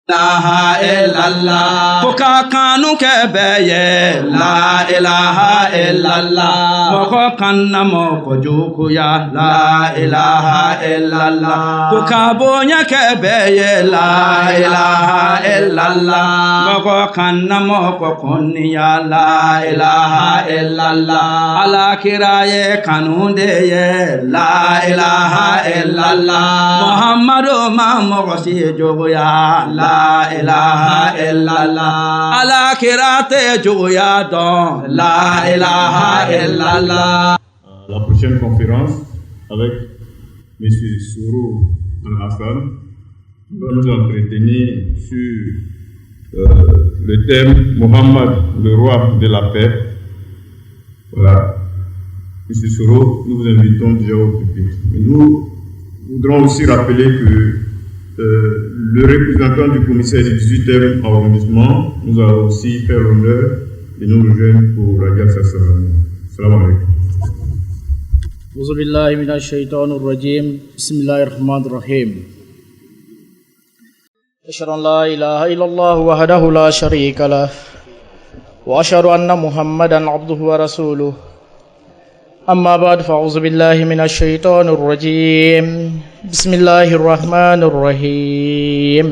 ilaha illallah Koka kanu kebeye la ilaha illallah Moko kanna moko jukuya la ilaha illallah Koka bonya kebeye la ilaha illallah Moko kanna moko kunniya la ilaha illallah Ala kiraye kanundeye la ilaha illallah Muhammadu ma moko si jukuya la ilaha illallah ala kirate juya don la ilaha illallah. La prochaine conférence avec M. Sourou Al-Hassan va nous entretenir sur le thème Mohammed, le roi de la paix. Voilà. M. Sourou, nous vous invitons déjà au public. Nous voudrons aussi rappeler que le représentant du commissaire du 18e arrondissement nous a aussi fait l'honneur de nous rejoindre pour la Jalsa Salami. Salam alaikum. Auzu billahi minash shaitanir rajim. Bismillahir rahmanir rahim. Ashhadu an la ilaha illallah wahdahu la sharika lah wa ashhadu anna Muhammadan abduhu wa rasuluh. أما بعد فأعوذ بالله من الشيطان الرجيم بسم الله الرحمن الرحيم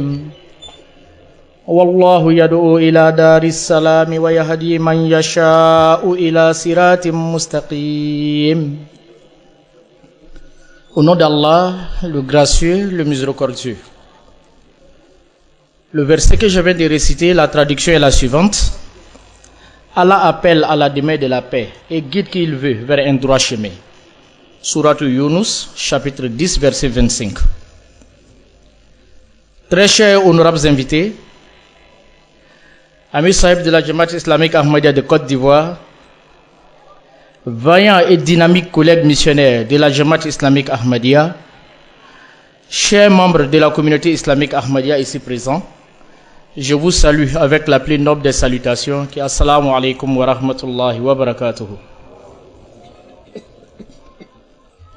والله يدعو إلى دار السلام ويهدي من يشاء إلى صراط مستقيم. Au nom d'Allah, le gracieux, le miséricordieux. Le verset que je viens de réciter, la traduction est la suivante. Allah appelle à la demeure de la paix et guide qui il veut vers un droit chemin. Sourate Yunus, chapitre 10, verset 25. Très chers honorables invités, amis sahib de la Jamaat islamique Ahmadiyya de Côte d'Ivoire, vaillants et dynamiques collègues missionnaires de la Jamaat islamique Ahmadiyya, chers membres de la communauté islamique Ahmadiyya ici présents, je vous salue avec la plus noble des salutations, qui est assalamu alaikum wa rahmatullahi wa barakatuh.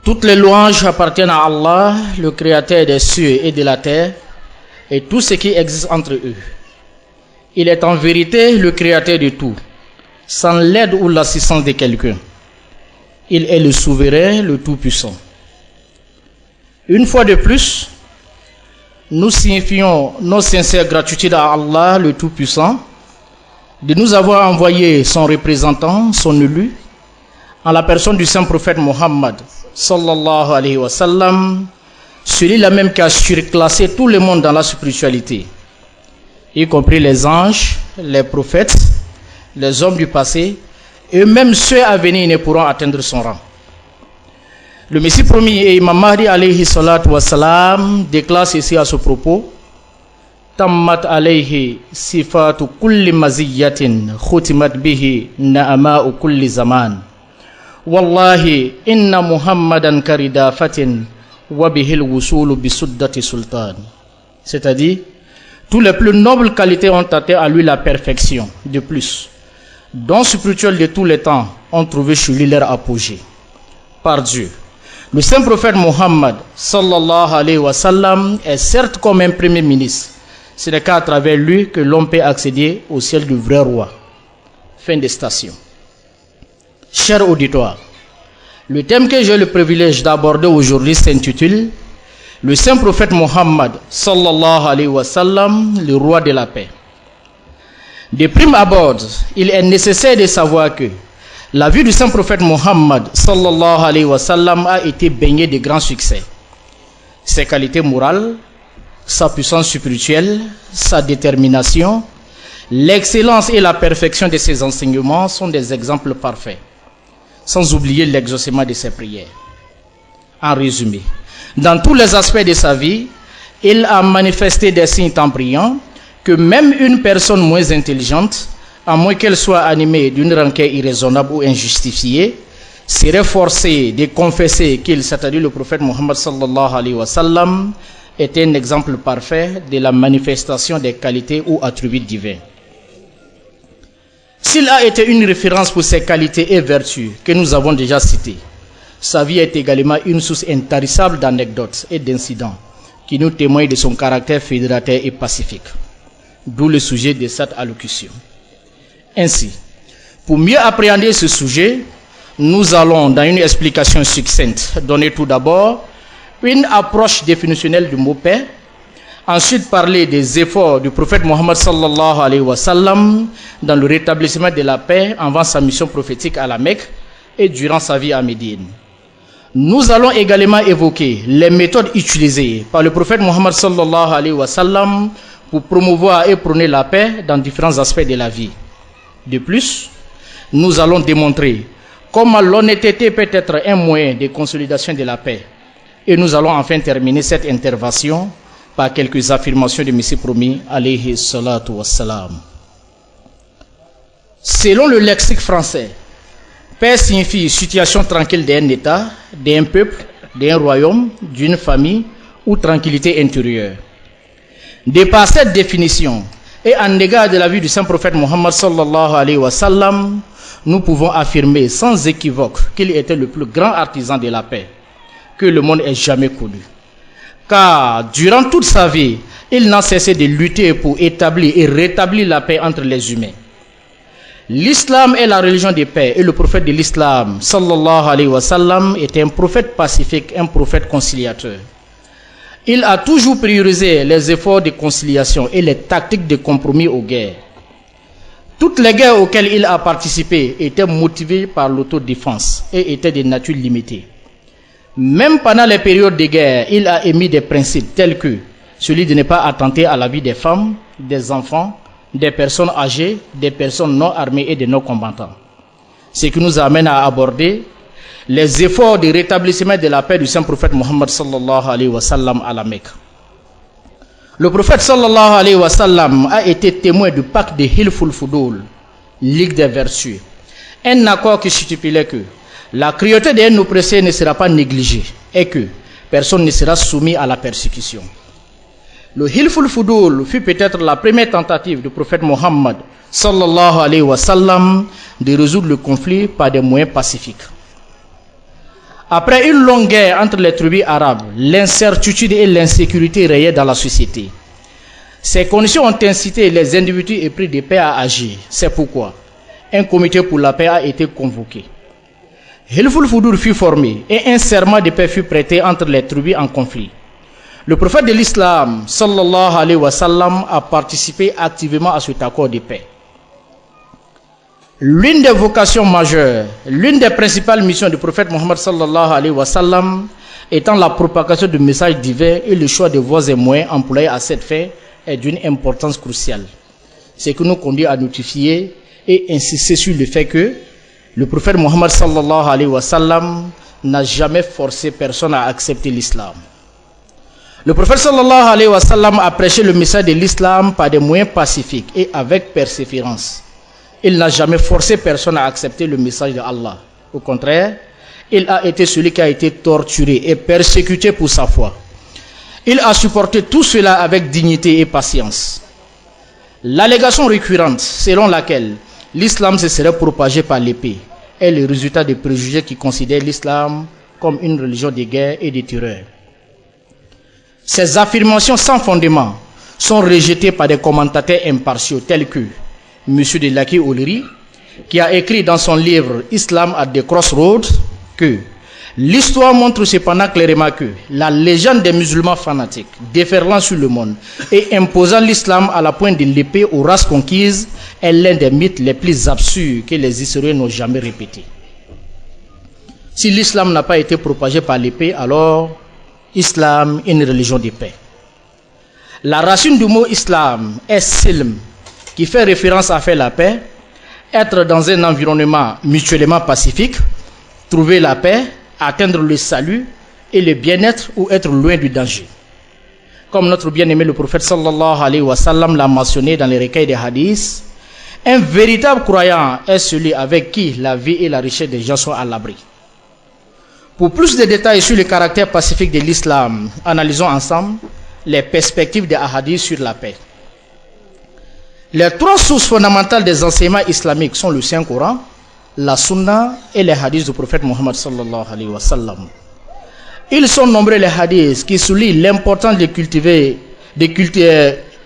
Toutes les louanges appartiennent à Allah, le créateur des cieux et de la terre, et tout ce qui existe entre eux. Il est en vérité le créateur de tout, sans l'aide ou l'assistance de quelqu'un. Il est le souverain, le tout-puissant. Une fois de plus, nous signifions nos sincères gratitudes à Allah, le Tout-Puissant, de nous avoir envoyé son représentant, son élu, en la personne du saint prophète Mohammed, sallallahu alayhi wa sallam, celui-là même qui a surclassé tout le monde dans la spiritualité, y compris les anges, les prophètes, les hommes du passé, et même ceux à venir ne pourront atteindre son rang. Le Messie promis et Imam Mahdi alayhi salatu wassalam déclare ceci à ce propos: Tammat alayhi sifatu kulli maziyatin khutimat bihi na'ama'u kulli zaman. Wallahi inna Muhammadan karidafatin wa bihil wusulu bisuddati sultan. C'est-à-dire, tous les plus nobles qualités ont atteint à lui la perfection. De plus, dons spirituels de tous les temps ont trouvé chez lui leur apogée. Par Dieu, le saint prophète Mohammed sallallahu alayhi wa sallam est certes comme un premier ministre. Ce n'est qu'à travers lui que l'on peut accéder au ciel du vrai roi. Fin de station. Cher auditoire, le thème que j'ai le privilège d'aborder aujourd'hui s'intitule Le saint prophète Mohammed sallallahu alayhi wa sallam, le roi de la paix. De prime abord, il est nécessaire de savoir que la vie du saint prophète Mohammed sallallahu alayhi wa sallam a été baignée de grands succès. Ses qualités morales, sa puissance spirituelle, sa détermination, l'excellence et la perfection de ses enseignements sont des exemples parfaits, sans oublier l'exaucement de ses prières. En résumé, dans tous les aspects de sa vie, il a manifesté des signes tant brillants que même une personne moins intelligente, à moins qu'elle soit animée d'une rancœur irraisonnable ou injustifiée, serait forcée de confesser qu'il, c'est-à-dire le prophète Mohammed sallallahu alayhi wa sallam, est un exemple parfait de la manifestation des qualités ou attributs divins. S'il a été une référence pour ses qualités et vertus que nous avons déjà citées, sa vie est également une source intarissable d'anecdotes et d'incidents qui nous témoignent de son caractère fédérateur et pacifique. d'où le sujet de cette allocution. Ainsi, pour mieux appréhender ce sujet, nous allons, dans une explication succincte, donner tout d'abord une approche définitionnelle du mot paix, ensuite parler des efforts du prophète Mohammed sallallahu alayhi wa sallam dans le rétablissement de la paix avant sa mission prophétique à la Mecque et durant sa vie à Médine. Nous allons également évoquer les méthodes utilisées par le prophète Mohammed sallallahu alayhi wa sallam pour promouvoir et prôner la paix dans différents aspects de la vie. De plus, nous allons démontrer comment l'honnêteté peut être un moyen de consolidation de la paix. Et nous allons enfin terminer cette intervention par quelques affirmations de Messie promis, alayhi salatu wassalam. Selon le lexique français, paix signifie situation tranquille d'un État, d'un peuple, d'un royaume, d'une famille ou tranquillité intérieure. De par cette définition, et en égard de la vie du saint prophète Mohammed sallallahu alayhi wa sallam, nous pouvons affirmer sans équivoque qu'il était le plus grand artisan de la paix que le monde ait jamais connu. Car durant toute sa vie, il n'a cessé de lutter pour établir et rétablir la paix entre les humains. L'islam est la religion de paix et le prophète de l'islam sallallahu alayhi wa sallam était un prophète pacifique, un prophète conciliateur. Il a toujours priorisé les efforts de conciliation et les tactiques de compromis aux guerres. Toutes les guerres auxquelles il a participé étaient motivées par l'autodéfense et étaient de nature limitée. Même pendant les périodes de guerre, il a émis des principes tels que celui de ne pas attenter à la vie des femmes, des enfants, des personnes âgées, des personnes non armées et des non-combattants. Ce qui nous amène à aborder les efforts de rétablissement de la paix du saint prophète Mohammed sallallahu alayhi wa sallam à la Mecque. Le prophète sallallahu alayhi wa sallam a été témoin du pacte de Hilful Fudul, Ligue des Vertus, un accord qui stipulait que la cruauté d'un oppressé ne sera pas négligée et que personne ne sera soumis à la persécution. Le Hilful Fudul fut peut-être la première tentative du prophète Mohammed sallallahu alayhi wa sallam de résoudre le conflit par des moyens pacifiques. Après une longue guerre entre les tribus arabes, l'incertitude et l'insécurité régnaient dans la société. Ces conditions ont incité les individus épris de paix à agir. C'est pourquoi un comité pour la paix a été convoqué. Hilful Fudul fut formé et un serment de paix fut prêté entre les tribus en conflit. Le prophète de l'islam, sallallahu alayhi wa sallam, a participé activement à cet accord de paix. L'une des vocations majeures, l'une des principales missions du prophète Mohammed sallallahu alayhi wa sallam étant la propagation du message divin et le choix de voies et moyens employés à cette fin est d'une importance cruciale. Ce qui nous conduit à notifier et insister sur le fait que le prophète Mohammed sallallahu alayhi wa sallam n'a jamais forcé personne à accepter l'islam. Le prophète sallallahu alayhi wa sallam a prêché le message de l'islam par des moyens pacifiques et avec persévérance. Il n'a jamais forcé personne à accepter le message de Allah. Au contraire, il a été celui qui a été torturé et persécuté pour sa foi. Il a supporté tout cela avec dignité et patience. L'allégation récurrente selon laquelle l'islam se serait propagé par l'épée est le résultat des préjugés qui considèrent l'islam comme une religion de guerre et de terreur. Ces affirmations sans fondement sont rejetées par des commentateurs impartiaux tels que M. Delaki O'Leary, qui a écrit dans son livre Islam at the Crossroads que l'histoire montre cependant clairement que la légende des musulmans fanatiques déferlant sur le monde et imposant l'islam à la pointe de l'épée aux races conquises est l'un des mythes les plus absurdes que les historiens n'ont jamais répétés. Si l'islam n'a pas été propagé par l'épée, alors Islam est une religion de paix. La racine du mot islam est silm, qui fait référence à faire la paix, être dans un environnement mutuellement pacifique, trouver la paix, atteindre le salut et le bien-être ou être loin du danger. Comme notre bien-aimé le prophète sallallahu alayhi wa sallam l'a mentionné dans les recueils des hadiths, un véritable croyant est celui avec qui la vie et la richesse des gens sont à l'abri. Pour plus de détails sur le caractère pacifique de l'islam, analysons ensemble les perspectives des hadiths sur la paix. Les trois sources fondamentales des enseignements islamiques sont le Saint-Coran, la Sunna et les hadiths du prophète Mohammed sallallahu alayhi wa sallam. Ils sont nombreux les hadiths qui soulignent l'importance de cultiver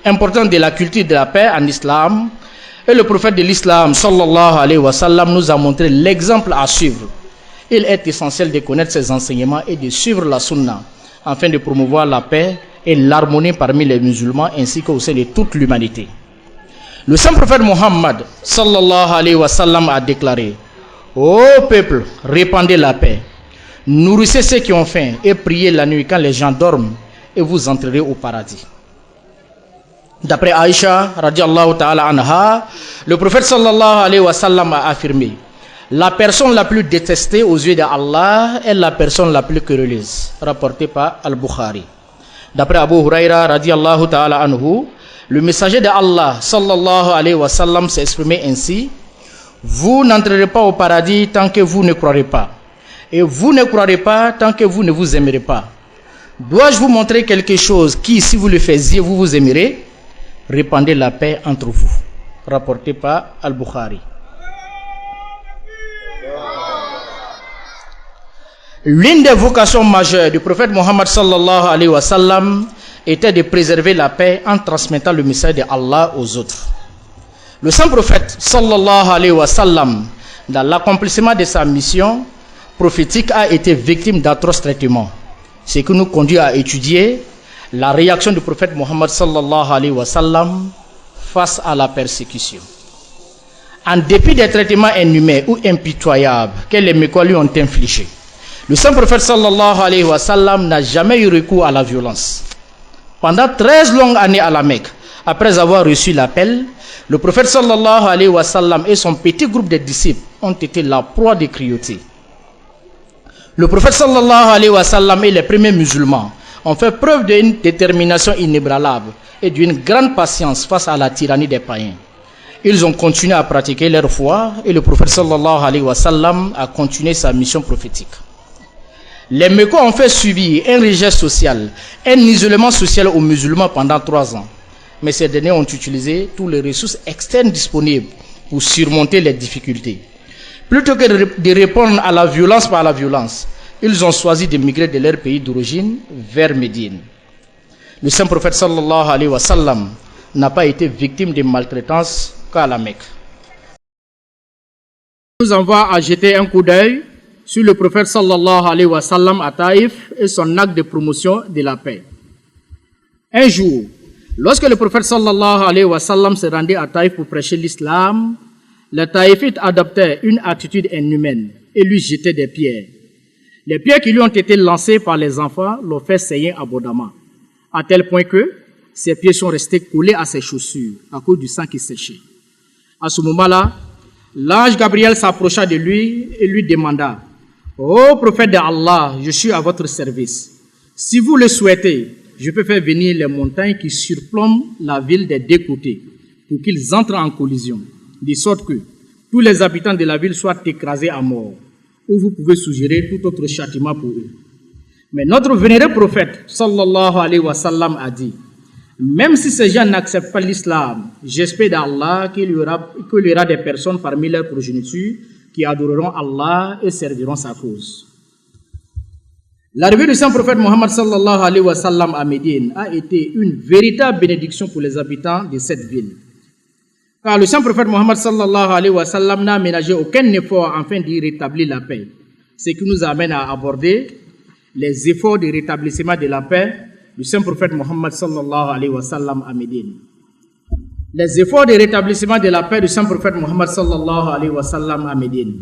importante de la culture de la paix en islam. Et le prophète de l'islam, sallallahu alayhi wa sallam, nous a montré l'exemple à suivre. Il est essentiel de connaître ses enseignements et de suivre la sunna afin de promouvoir la paix et l'harmonie parmi les musulmans ainsi qu'au sein de toute l'humanité. Le saint prophète Mohammed, sallallahu alayhi wa sallam, a déclaré: ô peuple, répandez la paix, nourrissez ceux qui ont faim et priez la nuit quand les gens dorment et vous entrerez au paradis. D'après Aïcha radiallahu ta'ala anha, le prophète sallallahu alayhi wa sallam a affirmé: la personne la plus détestée aux yeux d'Allah est la personne la plus querelleuse, rapporté par Al-Bukhari. D'après Abu Huraira radiallahu ta'ala anhu, le messager d'Allah sallallahu alayhi wa sallam s'est exprimé ainsi: vous n'entrerez pas au paradis tant que vous ne croirez pas, et vous ne croirez pas tant que vous ne vous aimerez pas. Dois-je vous montrer quelque chose qui, si vous le faisiez, vous vous aimerez? Répandez la paix entre vous. Rapporté par Al-Bukhari. L'une des vocations majeures du prophète Mohammed sallallahu alayhi wa sallam était de préserver la paix en transmettant le message d'Allah aux autres. Le saint prophète sallallahu alayhi wa sallam, dans l'accomplissement de sa mission prophétique, a été victime d'atroces traitements, ce qui nous conduit à étudier la réaction du prophète Mohammed sallallahu alayhi wa sallam face à la persécution. En dépit des traitements inhumains ou impitoyables que les mécois lui ont infligés, le saint prophète sallallahu alayhi wa sallam n'a jamais eu recours à la violence. Pendant 13 longues années à la Mecque, après avoir reçu l'appel, le prophète sallallahu alayhi wa sallam et son petit groupe de disciples ont été la proie des cruautés. Le prophète sallallahu alayhi wa sallam et les premiers musulmans ont fait preuve d'une détermination inébranlable et d'une grande patience face à la tyrannie des païens. Ils ont continué à pratiquer leur foi et le prophète sallallahu alayhi wa sallam a continué sa mission prophétique. Les Mécois ont fait subir un rejet social, un isolement social aux musulmans pendant 3 ans. Mais ces derniers ont utilisé toutes les ressources externes disponibles pour surmonter les difficultés. Plutôt que de répondre à la violence par la violence, ils ont choisi de migrer de leur pays d'origine vers Médine. Le saint prophète sallallahu alayhi wa sallam n'a pas été victime de maltraitance qu'à la Mecque. Nous envoie à jeter un coup d'œil sur le prophète sallallahu alayhi wa sallam à Taïf et son acte de promotion de la paix. Un jour, lorsque le prophète sallallahu alayhi wa sallam se rendait à Taïf pour prêcher l'islam, les Taïfites adoptaient une attitude inhumaine et lui jetaient des pierres. Les pierres qui lui ont été lancées par les enfants l'ont fait saigner abondamment, à tel point que ses pieds sont restés collés à ses chaussures à cause du sang qui séchait. À ce moment-là, l'ange Gabriel s'approcha de lui et lui demanda: ô prophète d'Allah, je suis à votre service. Si vous le souhaitez, je peux faire venir les montagnes qui surplombent la ville des 2 côtés pour qu'ils entrent en collision, de sorte que tous les habitants de la ville soient écrasés à mort, ou vous pouvez suggérer tout autre châtiment pour eux. Mais notre vénéré prophète, sallallahu alayhi wa sallam, a dit: même si ces gens n'acceptent pas l'islam, j'espère d'Allah qu'il y aura des personnes parmi leurs progénitures qui adoreront Allah et serviront sa cause. L'arrivée du saint prophète Mohammed sallallahu alayhi wa sallam à Médine a été une véritable bénédiction pour les habitants de cette ville. Car le saint prophète Mohammed sallallahu alayhi wa sallam n'a ménagé aucun effort afin d'y rétablir la paix. Ce qui nous amène à aborder les efforts de rétablissement de la paix du saint prophète Mohammed sallallahu alayhi wa sallam à Médine. Les efforts de rétablissement de la paix du saint prophète Mohammed sallallahu alayhi wa sallam à Médine.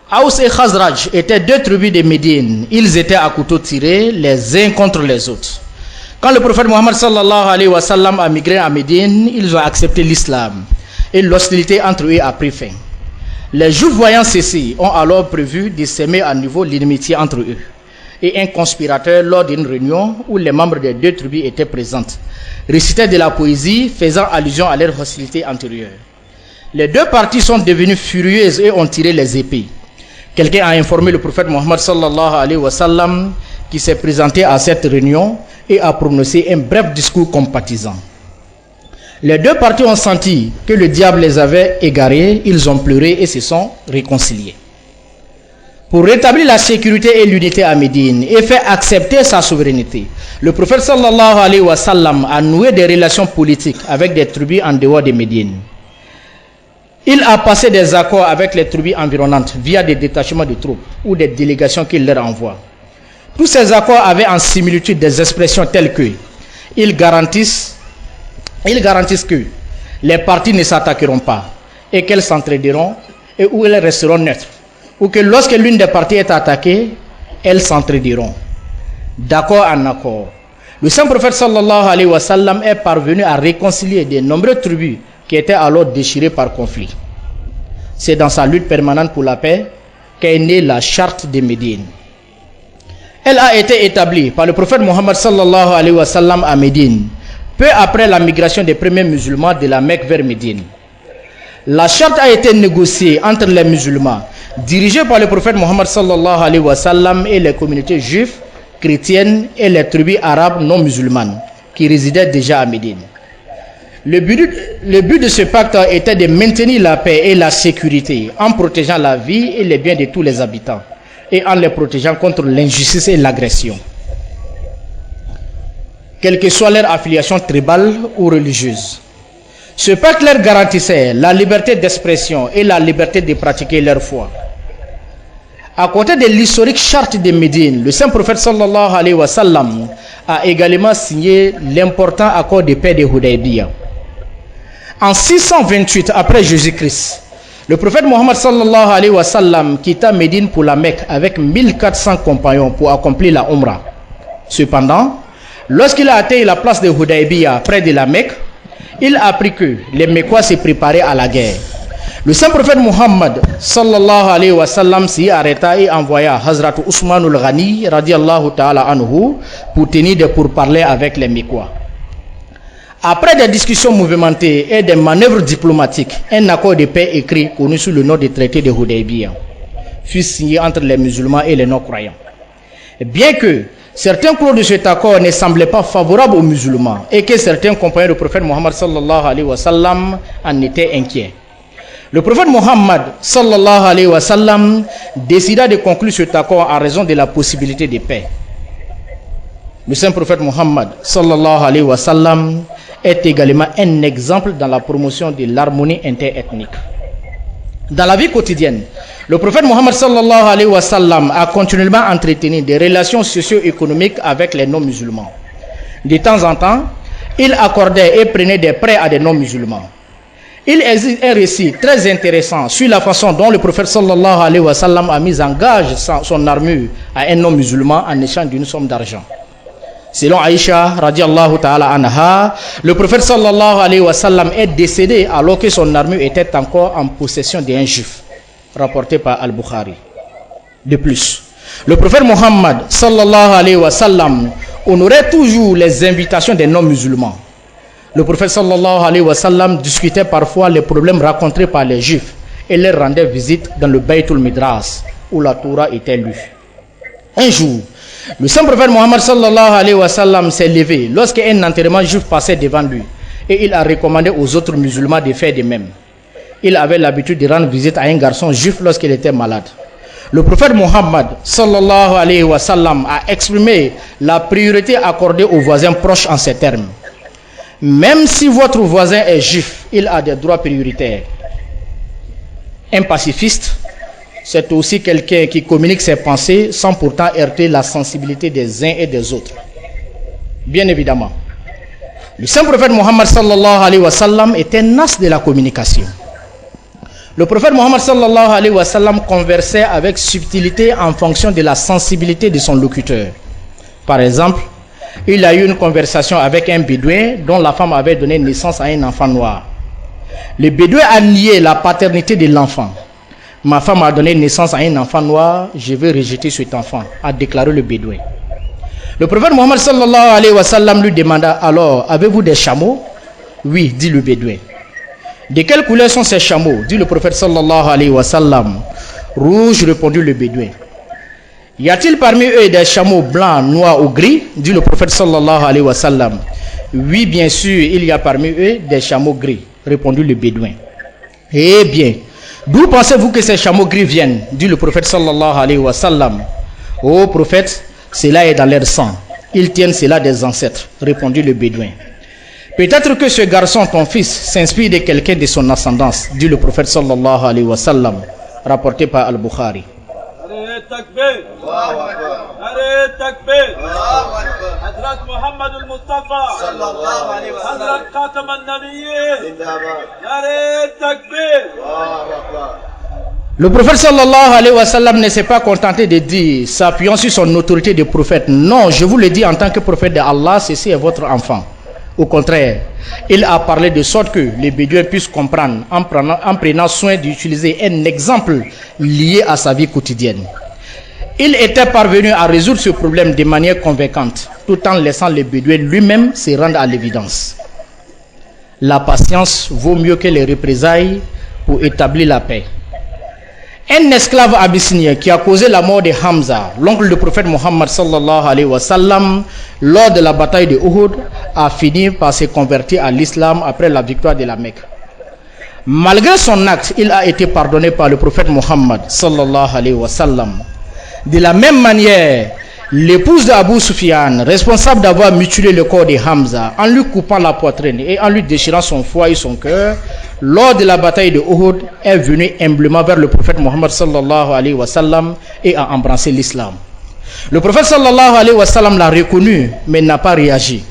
Aous et Khazraj étaient 2 tribus de Médine. Ils étaient à couteau tiré les uns contre les autres. Quand le prophète Mohammed sallallahu alayhi wa sallam a migré à Médine, ils ont accepté l'islam et l'hostilité entre eux a pris fin. Les Juifs voyant ceci ont alors prévu de s'aimer à nouveau l'inimitié entre eux. Et un conspirateur, lors d'une réunion où les membres des 2 tribus étaient présentes, récitait de la poésie faisant allusion à leur hostilité antérieure. Les 2 parties sont devenues furieuses et ont tiré les épées. Quelqu'un a informé le prophète Mohammed sallallahu alayhi wa sallam qui s'est présenté à cette réunion et a prononcé un bref discours compatissant. Les 2 parties ont senti que le diable les avait égarés, ils ont pleuré et se sont réconciliés. pour rétablir la sécurité et l'unité à Médine et faire accepter sa souveraineté. Le prophète sallallahu alayhi wa sallam a noué des relations politiques avec des tribus en dehors de Médine. Il a passé des accords avec les tribus environnantes via des détachements de troupes ou des délégations qu'il leur envoie. Tous ces accords avaient en similitude des expressions telles que ils garantissent que les parties ne s'attaqueront pas et qu'elles s'entraideront et où elles resteront neutres, ou que lorsque l'une des parties est attaquée, elles s'entraideront. D'accord en accord. Le saint prophète sallallahu alayhi wa sallam est parvenu à réconcilier de nombreuses tribus qui étaient alors déchirées par conflit. C'est dans sa lutte permanente pour la paix qu'est née la charte de Médine. Elle a été établie par le prophète Mohammed sallallahu alayhi wa sallam à Médine, peu après la migration des premiers musulmans de la Mecque vers Médine. La charte a été négociée entre les musulmans, dirigés par le prophète Mohammed sallallahu alayhi wa sallam et les communautés juives, chrétiennes et les tribus arabes non musulmanes qui résidaient déjà à Médine. Le but de ce pacte était de maintenir la paix et la sécurité en protégeant la vie et les biens de tous les habitants et en les protégeant contre l'injustice et l'agression, quelle que soit leur affiliation tribale ou religieuse. Ce pacte leur garantissait la liberté d'expression et la liberté de pratiquer leur foi. À côté de l'historique charte de Médine, le saint prophète sallallahu alayhi wa sallam a également signé l'important accord de paix de Hudaybiyah. En 628 après Jésus-Christ, le prophète Mohammed sallallahu alayhi wa sallam quitta Médine pour la Mecque avec 1400 compagnons pour accomplir la Umrah. Cependant, lorsqu'il a atteint la place de Hudaybiyah près de la Mecque, il a appris que les Mecquois se préparaient à la guerre. Le saint prophète Mohammed sallallahu alayhi wa sallam s'y arrêta et envoya Hazrat Ousmane al-Ghani radiallahu ta'ala anhu pour tenir des pourparlers avec les Mecquois. Après des discussions mouvementées et des manœuvres diplomatiques, un accord de paix écrit connu sous le nom du traité de Hudaybiyah fut signé entre les musulmans et les non-croyants. Bien que certains clauses de cet accord ne semblaient pas favorables aux musulmans et que certains compagnons du prophète Mohammed sallallahu alayhi wa sallam en étaient inquiets, le prophète Mohammed sallallahu alayhi wa sallam décida de conclure cet accord en raison de la possibilité de paix. Le saint prophète Mohammed sallallahu alayhi wa sallam est également un exemple dans la promotion de l'harmonie interethnique. Dans la vie quotidienne, le prophète Mohammed sallallahu alayhi wa sallam a continuellement entretenu des relations socio-économiques avec les non-musulmans. De temps en temps, il accordait et prenait des prêts à des non-musulmans. Il existe un récit très intéressant sur la façon dont le prophète sallallahu alayhi wa sallam a mis en gage son armure à un non-musulman en échange d'une somme d'argent. Selon Aïcha radiallahu ta'ala anha, le prophète sallallahu alayhi wa sallam est décédé alors que son armure était encore en possession d'un juif, rapporté par Al-Bukhari. De plus, le prophète Mohammed sallallahu alayhi wa sallam honorait toujours les invitations des non-musulmans. Le prophète sallallahu alayhi wa sallam discutait parfois les problèmes rencontrés par les juifs et leur rendait visite dans le Baytul Midras où la Torah était lue. Un jour, le saint prophète Mohammed sallallahu alayhi wa sallam s'est levé lorsqu'un enterrement juif passait devant lui et il a recommandé aux autres musulmans de faire de même. Il avait l'habitude de rendre visite à un garçon juif lorsqu'il était malade. Le prophète Mohammed sallallahu alayhi wa sallam a exprimé la priorité accordée aux voisins proches en ces termes. Même si votre voisin est juif, il a des droits prioritaires. Un pacifiste, c'est aussi quelqu'un qui communique ses pensées sans pourtant heurter la sensibilité des uns et des autres. Bien évidemment, le saint prophète Mohammed sallallahu alayhi wa sallam est un as de la communication. Le prophète Mohammed sallallahu alayhi wa sallam conversait avec subtilité en fonction de la sensibilité de son locuteur. Par exemple, il a eu une conversation avec un bédouin dont la femme avait donné naissance à un enfant noir. Le bédouin a nié la paternité de l'enfant. Ma femme a donné naissance à un enfant noir, je vais rejeter cet enfant, a déclaré le bédouin. Le prophète Mohammed sallallahu alayhi wa sallam lui demanda alors, avez-vous des chameaux? Oui, dit le bédouin. De quelle couleur sont ces chameaux? Dit le prophète sallallahu alayhi wa sallam. Rouge, répondit le bédouin. Y a-t-il parmi eux des chameaux blancs, noirs ou gris? Dit le prophète sallallahu alayhi wa sallam. Oui, bien sûr, il y a parmi eux des chameaux gris, répondit le bédouin. Eh bien, d'où pensez-vous que ces chameaux gris viennent? Dit le prophète sallallahu alayhi wa sallam. Ô prophète, cela est dans leur sang. Ils tiennent cela des ancêtres, répondit le bédouin. Peut-être que ce garçon, ton fils, s'inspire de quelqu'un de son ascendance, dit le prophète sallallahu alayhi wa sallam, rapporté par Al-Bukhari. Le prophète sallallahu alayhi wa sallam ne s'est pas contenté de dire, s'appuyant sur son autorité de prophète. Non, je vous le dis en tant que prophète d'Allah, ceci est votre enfant. Au contraire, il a parlé de sorte que les bédouins puissent comprendre en prenant soin d'utiliser un exemple lié à sa vie quotidienne. Il était parvenu à résoudre ce problème de manière convaincante, tout en laissant le bédouin lui-même se rendre à l'évidence. La patience vaut mieux que les représailles pour établir la paix. Un esclave abyssinien qui a causé la mort de Hamza, l'oncle du prophète Mohammed sallallahu alayhi wa sallam, lors de la bataille de Uhud, a fini par se convertir à l'islam après la victoire de la Mecque. Malgré son acte, il a été pardonné par le prophète Mohammed sallallahu alayhi wa sallam. De la même manière, l'épouse d'Abu Sufyan, responsable d'avoir mutilé le corps de Hamza en lui coupant la poitrine et en lui déchirant son foie et son cœur, lors de la bataille de Uhud, est venue humblement vers le prophète Mohammed sallallahu alayhi wa sallam et a embrassé l'islam. Le prophète sallallahu alayhi wa sallam l'a reconnu mais n'a pas réagi.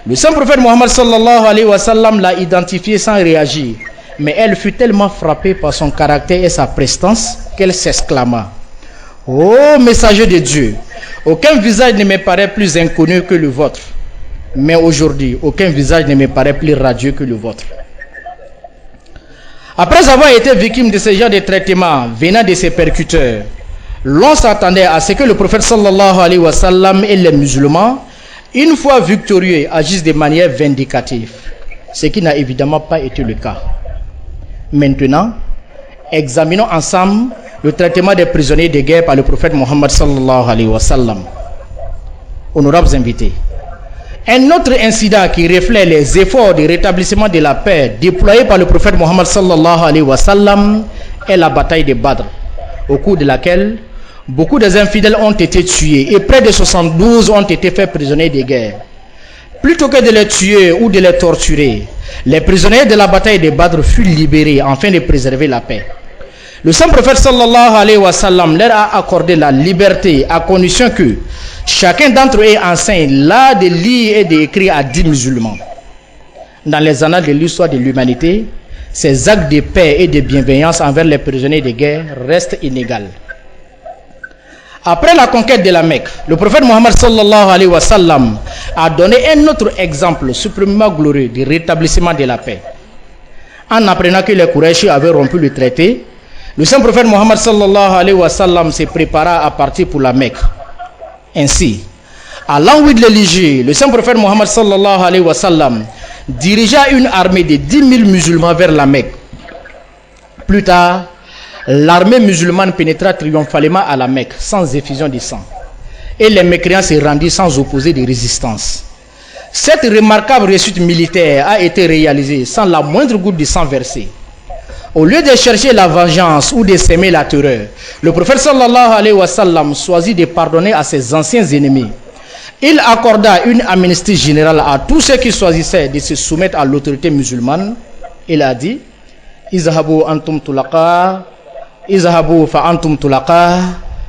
Le saint prophète Mohammed sallallahu alayhi wa sallam l'a identifié sans réagir, mais elle fut tellement frappée par son caractère et sa prestance qu'elle s'exclama: ô messager de Dieu, aucun visage ne me paraît plus inconnu que le vôtre, mais aujourd'hui, aucun visage ne me paraît plus radieux que le vôtre. Après avoir été victime de ce genre de traitement venant de ses percuteurs, l'on s'attendait à ce que le prophète sallallahu alayhi wa sallam et les musulmans, une fois victorieux, agissent de manière vindicative, ce qui n'a évidemment pas été le cas. Maintenant, examinons ensemble le traitement des prisonniers de guerre par le prophète Mohammed sallallahu alayhi wa sallam. Honorables invités, un autre incident qui reflète les efforts de rétablissement de la paix déployés par le prophète Mohammed sallallahu alayhi wa sallam est la bataille de Badr, au cours de laquelle beaucoup des infidèles ont été tués et près de 72 ont été faits prisonniers de guerre. Plutôt que de les tuer ou de les torturer, les prisonniers de la bataille de Badr furent libérés afin de préserver la paix. Le saint prophète sallallahu alayhi wa sallam leur a accordé la liberté à condition que chacun d'entre eux enseigne l'art de lire et d'écrire à 10 musulmans. Dans les annales de l'histoire de l'humanité, ces actes de paix et de bienveillance envers les prisonniers de guerre restent inégaux. Après la conquête de la Mecque, le prophète Mohammed sallallahu alayhi wa sallam a donné un autre exemple suprêmement glorieux du rétablissement de la paix. En apprenant que les Quraysh avaient rompu le traité, le saint prophète Mohammed sallallahu alayhi wa sallam se prépara à partir pour la Mecque. Ainsi, à l'envie de l'éliger, le saint prophète Mohammed sallallahu alayhi wa sallam dirigea une armée de 10 000 musulmans vers la Mecque. Plus tard, l'armée musulmane pénétra triomphalement à la Mecque sans effusion de sang, et les mécréants se rendirent sans opposer de résistance. Cette remarquable réussite militaire a été réalisée sans la moindre goutte de sang versé. Au lieu de chercher la vengeance ou de s'aimer la terreur, le prophète sallallahu alayhi wa sallam choisit de pardonner à ses anciens ennemis. Il accorda une amnistie générale à tous ceux qui choisissaient de se soumettre à l'autorité musulmane. Il a dit: Izhabu antum tulaqa, izhabu fa antum tulaqa,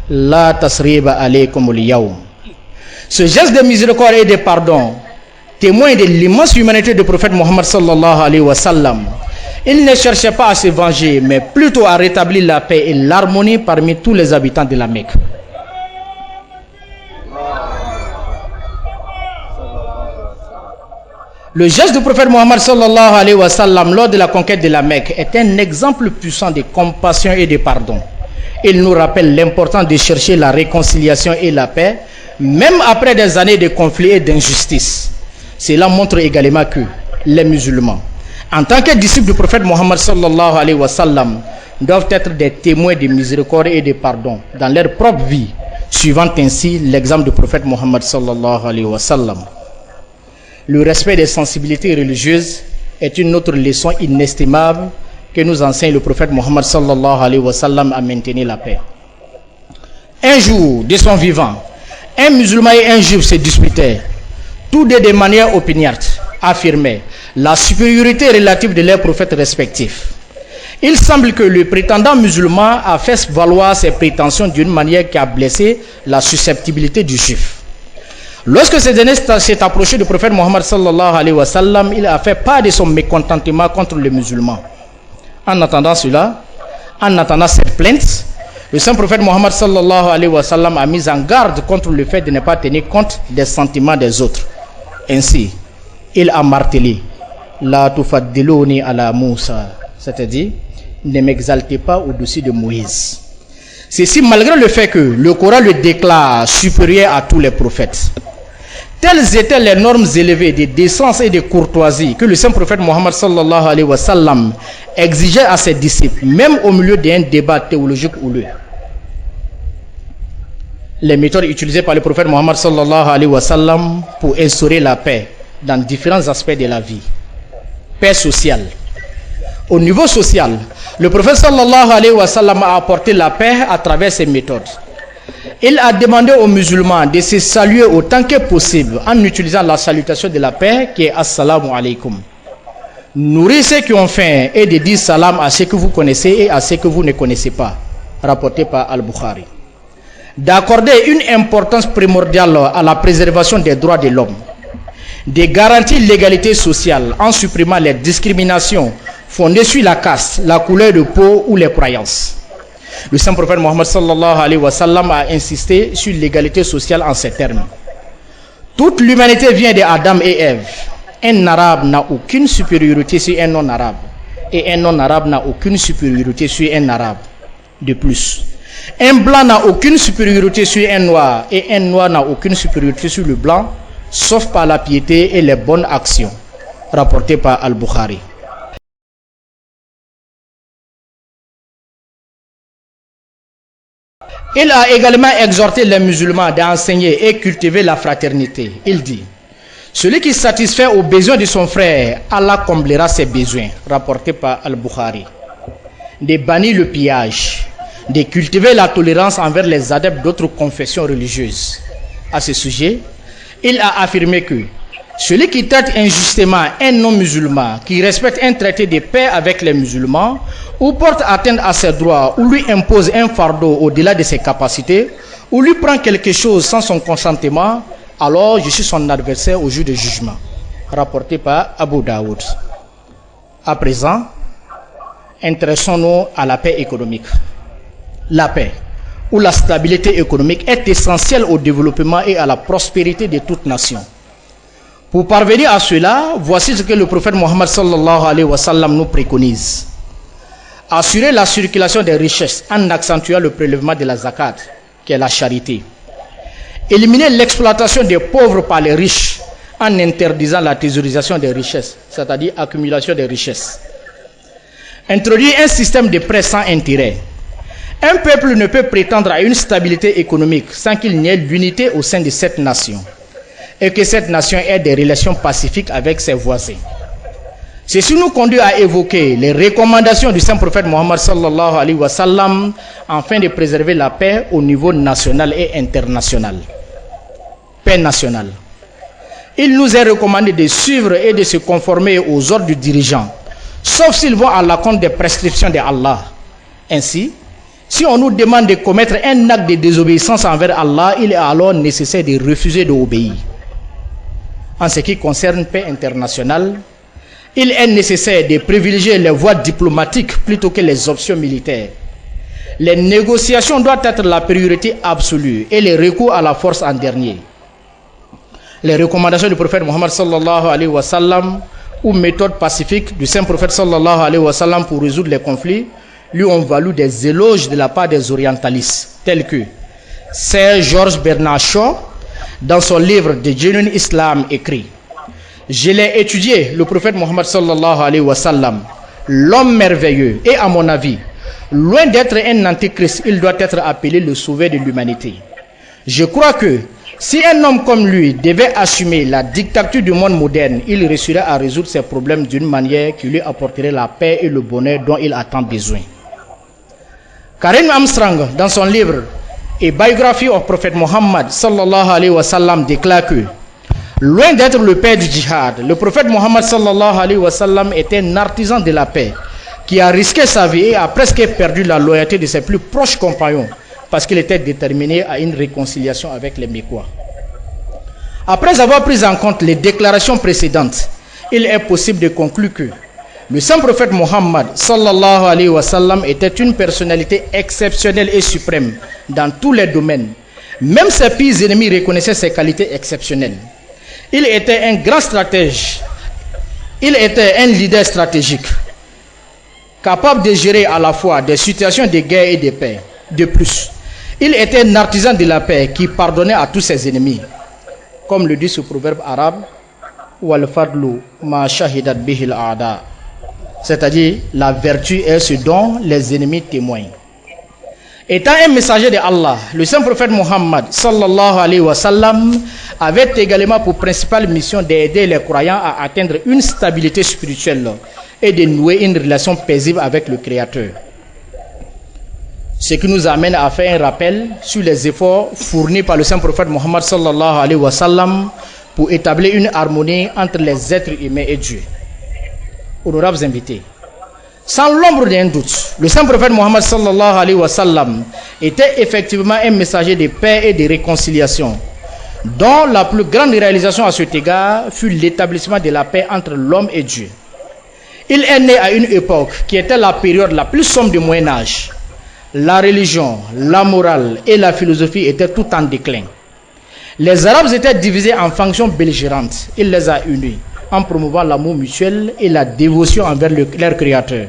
la tasriba alaykum al-yawm. Ce geste de miséricorde et de pardon témoigne de l'immense humanité du prophète Mohammed sallallahu alayhi wa sallam. Il ne cherchait pas à se venger, mais plutôt à rétablir la paix et l'harmonie parmi tous les habitants de la Mecque. Le geste du prophète Mohammed sallallahu alayhi wa sallam lors de la conquête de la Mecque est un exemple puissant de compassion et de pardon. Il nous rappelle l'importance de chercher la réconciliation et la paix, même après des années de conflits et d'injustice. Cela montre également que les musulmans, en tant que disciples du prophète Mohammed sallallahu alayhi wa sallam, doivent être des témoins de miséricorde et de pardon dans leur propre vie, suivant ainsi l'exemple du prophète Mohammed sallallahu alayhi wa sallam. Le respect des sensibilités religieuses est une autre leçon inestimable que nous enseigne le prophète Mohammed sallallahu alayhi wa sallam à maintenir la paix. Un jour de son vivant, un musulman et un juif se disputaient, tous deux de manière opiniâtre, affirmaient la supériorité relative de leurs prophètes respectifs. Il semble que le prétendant musulman a fait valoir ses prétentions d'une manière qui a blessé la susceptibilité du juif. Lorsque ce dernier s'est approché du prophète Mohammed sallallahu alayhi wa sallam, il a fait part de son mécontentement contre le musulman. En attendant cela, en attendant cette plainte, le saint prophète Mohammed sallallahu alayhi wa sallam a mis en garde contre le fait de ne pas tenir compte des sentiments des autres. Ainsi, il a martelé la tufaddiluni ala Moussa, c'est-à-dire ne m'exaltez pas au-dessus de Moïse. Ceci malgré le fait que le Coran le déclare supérieur à tous les prophètes. Telles étaient les normes élevées de décence et de courtoisie que le saint prophète Mohammed sallallahu alayhi wa sallam exigeait à ses disciples, même au milieu d'un débat théologique houleux. Les méthodes utilisées par le prophète Mohammed sallallahu alayhi wa sallam pour instaurer la paix dans différents aspects de la vie. Paix sociale. Au niveau social, le prophète sallallahu alayhi wa sallam a apporté la paix à travers ses méthodes. Il a demandé aux musulmans de se saluer autant que possible en utilisant la salutation de la paix qui est Assalamu alaikum. Nourrissez ceux qui ont faim et de dire salam à ceux que vous connaissez et à ceux que vous ne connaissez pas. Rapporté par Al-Bukhari. D'accorder une importance primordiale à la préservation des droits de l'homme. De garantir l'égalité sociale en supprimant les discriminations fondées sur la caste, la couleur de peau ou les croyances. Le saint prophète Mohammed sallallahu alayhi wa sallam a insisté sur l'égalité sociale en ces termes. Toute l'humanité vient d'Adam et Ève. Un arabe n'a aucune supériorité sur un non-arabe. Et un non-arabe n'a aucune supériorité sur un arabe. De plus, un blanc n'a aucune supériorité sur un noir. Et un noir n'a aucune supériorité sur le blanc, sauf par la piété et les bonnes actions. Rapporté par Al-Bukhari. Il a également exhorté les musulmans d'enseigner et cultiver la fraternité. Il dit, celui qui satisfait aux besoins de son frère, Allah comblera ses besoins. Rapporté par Al-Bukhari. De bannir le pillage, de cultiver la tolérance envers les adeptes d'autres confessions religieuses. À ce sujet, il a affirmé que celui qui traite injustement un non-musulman, qui respecte un traité de paix avec les musulmans, ou porte atteinte à ses droits, ou lui impose un fardeau au-delà de ses capacités, ou lui prend quelque chose sans son consentement, alors je suis son adversaire au jour de jugement. Rapporté par Abu Daoud. À présent, intéressons-nous à la paix économique. La paix ou la stabilité économique est essentielle au développement et à la prospérité de toute nation. Pour parvenir à cela, voici ce que le prophète Mohammed sallallahu alayhi wa sallam nous préconise. Assurer la circulation des richesses en accentuant le prélèvement de la zakat, qui est la charité. Éliminer l'exploitation des pauvres par les riches en interdisant la thésaurisation des richesses, c'est-à-dire accumulation des richesses. Introduire un système de prêt sans intérêt. Un peuple ne peut prétendre à une stabilité économique sans qu'il n'y ait l'unité au sein de cette nation et que cette nation ait des relations pacifiques avec ses voisins. Ceci nous conduit à évoquer les recommandations du saint prophète Mohammed sallallahu alayhi wa sallam afin de préserver la paix au niveau national et international. Paix nationale. Il nous est recommandé de suivre et de se conformer aux ordres du dirigeant, sauf s'ils vont à l'encontre des prescriptions de Allah. Ainsi, si on nous demande de commettre un acte de désobéissance envers Allah, il est alors nécessaire de refuser d'obéir. En ce qui concerne paix internationale, il est nécessaire de privilégier les voies diplomatiques plutôt que les options militaires. Les négociations doivent être la priorité absolue et les recours à la force en dernier. Les recommandations du prophète Mohammed sallallahu alayhi wa sallam ou méthodes pacifiques du saint prophète sallallahu alayhi wa sallam pour résoudre les conflits lui ont valu des éloges de la part des orientalistes, tels que Sir George Bernard Shaw, dans son livre The Genuine Islam, écrit: je l'ai étudié, le prophète Mohammed sallallahu alayhi wa sallam, l'homme merveilleux, et à mon avis, loin d'être un antichrist, il doit être appelé le sauveur de l'humanité. Je crois que Si un homme comme lui devait assumer la dictature du monde moderne, il réussirait à résoudre ses problèmes d'une manière qui lui apporterait la paix et le bonheur dont il a tant besoin. Karen Armstrong, dans son livre A Biography of Prophet Muhammad sallallahu alayhi wa sallam, déclare que loin d'être le père du djihad, le prophète Muhammad sallallahu alayhi wa sallam était un artisan de la paix qui a risqué sa vie et a presque perdu la loyauté de ses plus proches compagnons parce qu'il était déterminé à une réconciliation avec les Mécois. Après avoir pris en compte les déclarations précédentes, il est possible de conclure que le saint prophète Muhammad sallallahu alayhi wa sallam était une personnalité exceptionnelle et suprême dans tous les domaines. Même ses pires ennemis reconnaissaient ses qualités exceptionnelles. Il était un grand stratège. Il était un leader stratégique, capable de gérer à la fois des situations de guerre et de paix. De plus, il était un artisan de la paix qui pardonnait à tous ses ennemis. Comme le dit ce proverbe arabe, wal fadlu ma shahidat bihil aada. C'est-à-dire, la vertu est ce dont les ennemis témoignent. Étant un messager de Allah, le saint prophète Muhammad sallallahu alayhi wa sallam avait également pour principale mission d'aider les croyants à atteindre une stabilité spirituelle et de nouer une relation paisible avec le Créateur. Ce qui nous amène à faire un rappel sur les efforts fournis par le saint prophète Muhammad sallallahu alayhi wa sallam pour établir une harmonie entre les êtres humains et Dieu. Honorables invités, sans l'ombre d'un doute, le saint prophète Muhammad sallallahu alayhi wa sallam était effectivement un messager de paix et de réconciliation, dont la plus grande réalisation à cet égard fut l'établissement de la paix entre l'homme et Dieu. Il est né à une époque qui était la période la plus sombre du Moyen-Âge. La religion, la morale et la philosophie étaient tout en déclin. Les Arabes étaient divisés en factions belligérantes. Il les a unis en promouvant l'amour mutuel et la dévotion envers leur Créateur.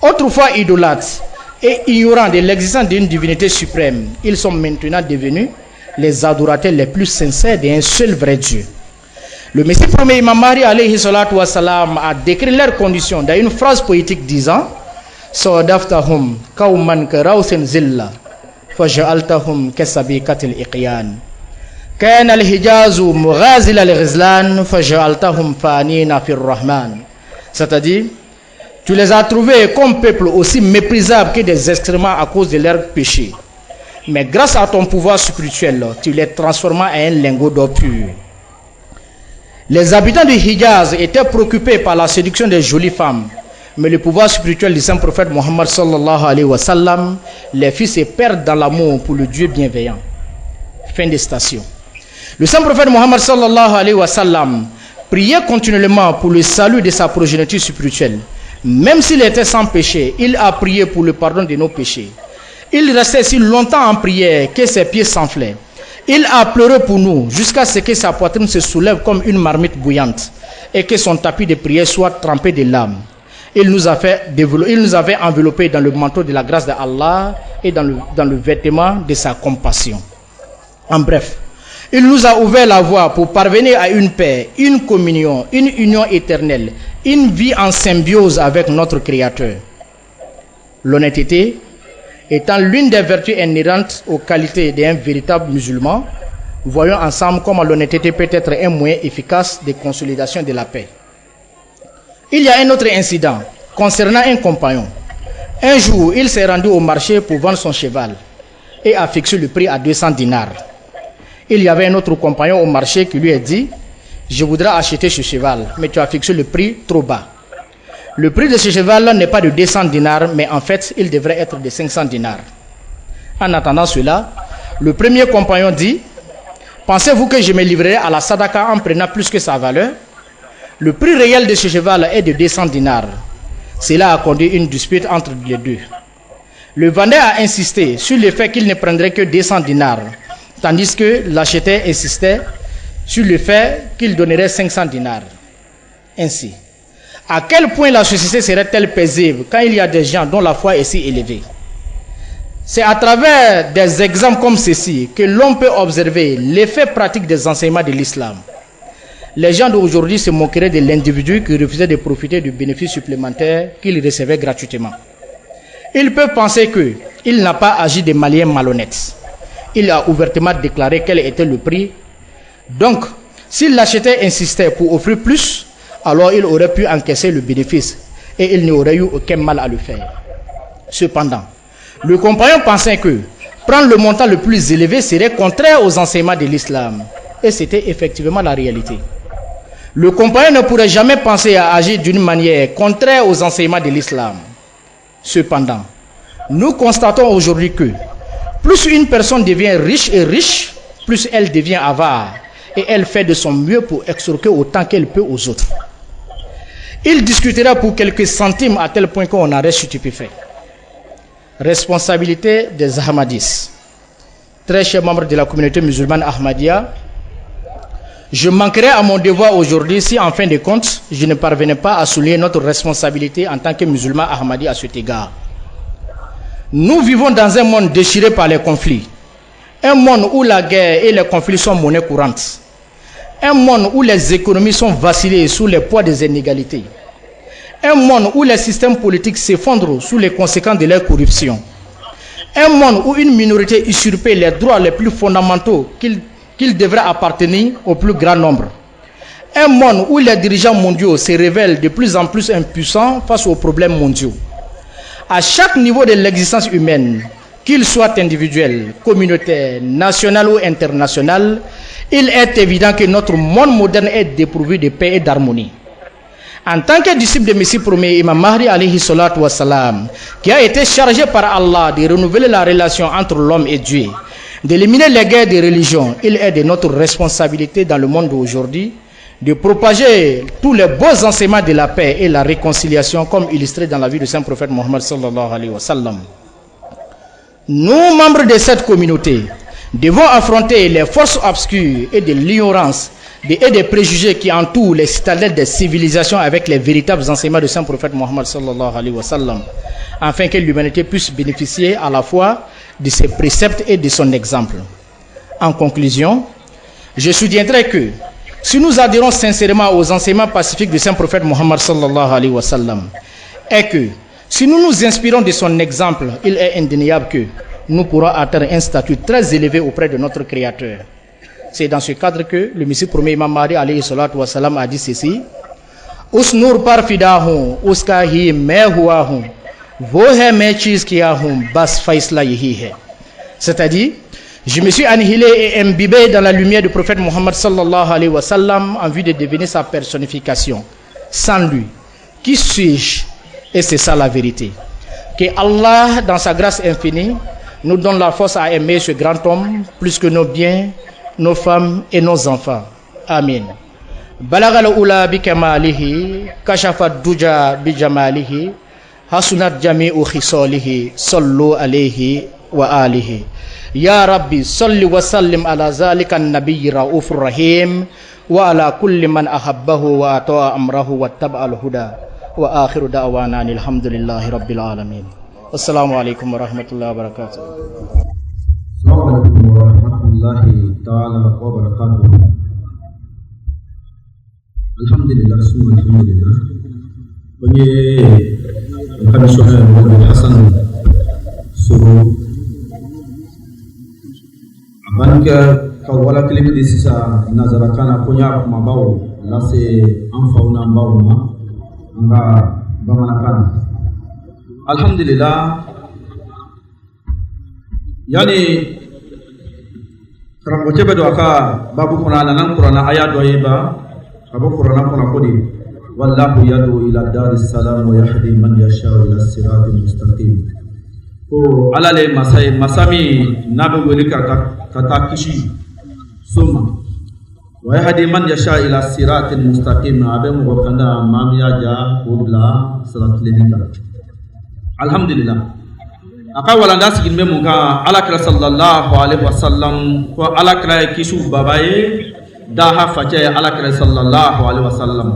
Autrefois idolâtres et ignorants de l'existence d'une divinité suprême, ils sont maintenant devenus les adorateurs les plus sincères d'un seul vrai Dieu. Le Messie premier Imam Mahdi alayhi salatu wa salam a décrit leurs conditions dans une phrase poétique disant Sawdaftahum kauman karawthin zilla faja'altahum kasabikatil iqyan كان الحجاز مغازل الغزلان فجعلتهم فانين في الرحمن. C'est-à-dire, tu les as trouvés comme peuple aussi méprisable que des excréments à cause de leurs péchés. Mais grâce à ton pouvoir spirituel, tu les transformas en un lingot d'or pur. Les habitants du Hijaz étaient préoccupés par la séduction des jolies femmes, mais le pouvoir spirituel du saint prophète Muhammad sallallahu alayhi wa sallam les fit se perdre dans l'amour pour le Dieu bienveillant. Fin de citation. Le saint prophète Muhammad sallallahu alayhi wa sallam priait continuellement pour le salut de sa progéniture spirituelle. Même s'il était sans péché, il a prié pour le pardon de nos péchés. Il restait si longtemps en prière que ses pieds s'enflaient. Il a pleuré pour nous jusqu'à ce que sa poitrine se soulève comme une marmite bouillante et que son tapis de prière soit trempé de larmes. Il nous avait enveloppés dans le manteau de la grâce d'Allah et dans le vêtement de sa compassion. En bref, il nous a ouvert la voie pour parvenir à une paix, une communion, une union éternelle, une vie en symbiose avec notre Créateur. L'honnêteté étant l'une des vertus inhérentes aux qualités d'un véritable musulman, voyons ensemble comment l'honnêteté peut être un moyen efficace de consolidation de la paix. Il y a un autre incident concernant un compagnon. Un jour, il s'est rendu au marché pour vendre son cheval et a fixé le prix à 200 dinars. Il y avait un autre compagnon au marché qui lui a dit « Je voudrais acheter ce cheval, mais tu as fixé le prix trop bas. » Le prix de ce cheval n'est pas de 200 dinars, mais en fait, il devrait être de 500 dinars. En attendant cela, le premier compagnon dit « Pensez-vous que je me livrerai à la sadaka en prenant plus que sa valeur? Le prix réel de ce cheval est de 200 dinars. » Cela a conduit une dispute entre les deux. Le vendeur a insisté sur le fait qu'il ne prendrait que 200 dinars, tandis que l'acheteur insistait sur le fait qu'il donnerait 500 dinars. Ainsi, à quel point la société serait-elle paisible quand il y a des gens dont la foi est si élevée? C'est à travers des exemples comme ceci que l'on peut observer l'effet pratique des enseignements de l'islam. Les gens d'aujourd'hui se moqueraient de l'individu qui refusait de profiter du bénéfice supplémentaire qu'il recevait gratuitement. Ils peuvent penser qu'il n'a pas agi de manière malhonnête. il a ouvertement déclaré quel était le prix. Donc, s'il l'achetait insistait pour offrir plus, alors il aurait pu encaisser le bénéfice et il n'y aurait eu aucun mal à le faire. Cependant, le compagnon pensait que prendre le montant le plus élevé serait contraire aux enseignements de l'islam. Et c'était effectivement la réalité. Le compagnon ne pourrait jamais penser à agir d'une manière contraire aux enseignements de l'islam. Cependant, nous constatons aujourd'hui que plus une personne devient riche et riche, plus elle devient avare et elle fait de son mieux pour extorquer autant qu'elle peut aux autres. Il discutera pour quelques centimes à tel point qu'on en reste stupéfait. Responsabilité des Ahmadis. Très chers membres de la communauté musulmane Ahmadiyya, je manquerai à mon devoir aujourd'hui si en fin de compte, je ne parvenais pas à souligner notre responsabilité en tant que musulmans Ahmadis à cet égard. Nous vivons dans un monde déchiré par les conflits. Un monde où la guerre et les conflits sont monnaie courante. Un monde où les économies sont vacillées sous le poids des inégalités. Un monde où les systèmes politiques s'effondrent sous les conséquences de leur corruption. Un monde où une minorité usurpe les droits les plus fondamentaux qu'il devrait appartenir au plus grand nombre. Un monde où les dirigeants mondiaux se révèlent de plus en plus impuissants face aux problèmes mondiaux. À chaque niveau de l'existence humaine, qu'il soit individuel, communautaire, national ou international, il est évident que notre monde moderne est dépourvu de paix et d'harmonie. En tant que disciple de Messie premier, Imam Mahdi alayhi salatu wassalam, qui a été chargé par Allah de renouveler la relation entre l'homme et Dieu, d'éliminer les guerres des religions, il est de notre responsabilité dans le monde d'aujourd'hui de propager tous les beaux enseignements de la paix et la réconciliation comme illustré dans la vie du saint prophète Mohammed sallallahu alayhi wa sallam. Nous, membres de cette communauté, devons affronter les forces obscures et de l'ignorance et des préjugés qui entourent les citadelles des civilisations avec les véritables enseignements du saint prophète Mohammed sallallahu alayhi wa sallam, afin que l'humanité puisse bénéficier à la fois de ses préceptes et de son exemple. En conclusion, je soutiendrai que si nous adhérons sincèrement aux enseignements pacifiques du saint prophète Mohammed sallallahu alayhi wa sallam, et que si nous nous inspirons de son exemple, il est indéniable que nous pourrons atteindre un statut très élevé auprès de notre Créateur. C'est dans ce cadre que le Messie premier Imam Mahdi alayhi salatu wa salam a dit ceci: Usnur parfidahum uskahi mehuahum vohe mechis kiahum bas faisla yihihe. C'est-à-dire, je me suis annihilé et imbibé dans la lumière du prophète Mohammed sallallahu alayhi wa sallam en vue de devenir sa personnification. Sans lui, qui suis-je? Et c'est ça la vérité. Que Allah, dans sa grâce infinie, nous donne la force à aimer ce grand homme plus que nos biens, nos femmes et nos enfants. Amin. Balagal ula bi kamalihi, kashafat duja bi jamalihi, hasunat jami'u khisalihi, sallu alayhi wa alihi. Ya Rabbi, salli wa sallim ala zalika an-nabiyyi raufur rahim, wa ala kulli man ahabbahu wa ata'a amrahu wa taba'al huda. Wa akhiru da'wana alhamdulillahi rabbil alamin. Assalamu alaikum wa rahmatullahi wa barakatuh. Assalamu alaikum wa rahmatullahi ta'ala wa barakatuh. Alhamdulillah, summa alhamdulillah. Kwenye kamishona Muhammad Hassan Suru abanka kawala kilimi di sisa nazarakana punya mabao lase amfauna mbao ma nga bamanakana. Alhamdulillah, yani karambote bedo aka babu kuna nan Qur'ana aya do yeba abu Qur'ana kuna kodi wallahu yadu ila daris salam wa yahdi man yasha ila siratal mustaqim. Ko alale masami nabe weli kata kishi suma wa yahdi man yasha ila siratal mustaqim abe mo kanda mamiya ja udla siratal ledika. Alhamdulillah, aka walanda sigin me muka alakira sallallahu alaihi wasallam ko alakira kisu babaye daha fache alakira sallallahu alaihi wasallam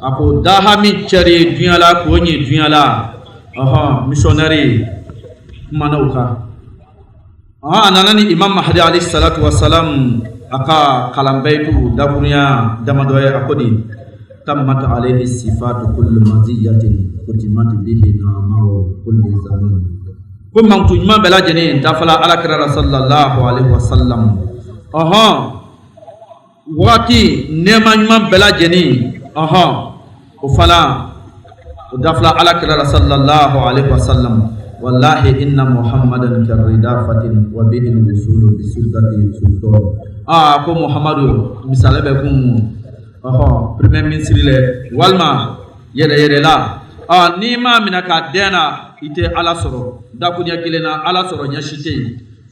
ako daha mi chere dunyala ko ni dunyala missionary manauka ananani Imam Mahdi alaihi salatu wasallam aka kalambaitu dabunya damadoye akodi tammat alaihi sifatu kulli maziyatin kutimat bihi nama kulli zaman ko mantu ɲuman bɛɛ lajɛlen dafala alakira la sallallahu alaihi wasallam wagati nɛɛma ɲuman bɛɛ lajɛlen o fana o dafala alakira la sallallahu alaihi wasallam wallahi inna muhammadan karidafatin wa bihi al-wusulu bi sultati sultan ko muhammadu misale bɛ kun premier ministre le walma yɛrɛ la ni ma mina ka dɛna ite ala sɔrɔ dakunya kelena ala sɔrɔ ɲɛsite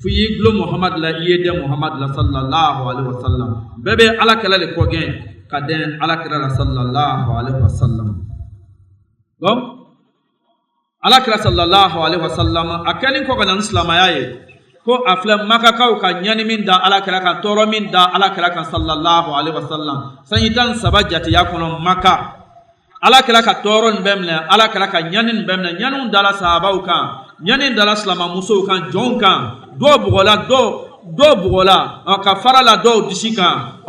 fu yi glo muhammad la iye de muhammad la sallallahu alaihi wasallam bebe ala kala le kogɛn ka den ala kira la sallallahu alaihi wasallam donc ala kira sallallahu alaihi wasallam akani ko kana islamaya ye ko afla makakaw ka ɲani min da ala kira kan tɔɔrɔ min da ala kira kan sallallahu alaihi wasallam sanyitan saba jatiya kɔnɔ maka ala kira ka tɔɔrɔ bɛɛ minɛ ala kira ka ɲani bɛɛ minɛ ɲaniw dala sahabaw kan ɲani dala silama musow kan jɔnw kan dɔw bugɔla dɔw bugɔla ka fara la dɔw disi kan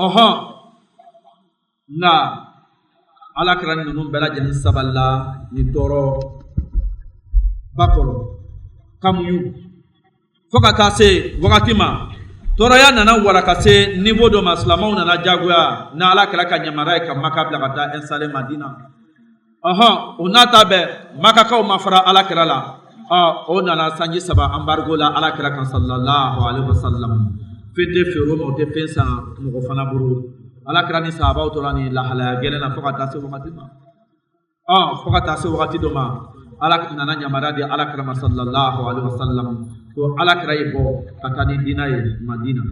nka ala kira ninnu bɛɛ lajɛlen sabalila ni tɔɔrɔ ba kɔrɔ kamuyu fo ka taa se wagati ma tɔɔrɔya nana wara ka se niveau dɔ ma silamaw nana jagoya na ala kira ka yamaruya ye ka maka bila ka taa installer madina o n'a ta bɛɛ makakaw ma fara ala kira la o nana sanji saba embargo la ala kira kan sallallahu alaihi wasallam fɛn tɛ feere o ma o tɛ fɛn san mɔgɔ fana bolo ala kira ni sahabaw tora ni lahalaya gɛlɛn na fo ka taa se wagati ma fo ka taa se wagati dɔ ma ala nana yamaruya di ala kira ma sallallahu alaihi wasallam ko ala kira ye bɔ ka taa ni diinɛ ye madina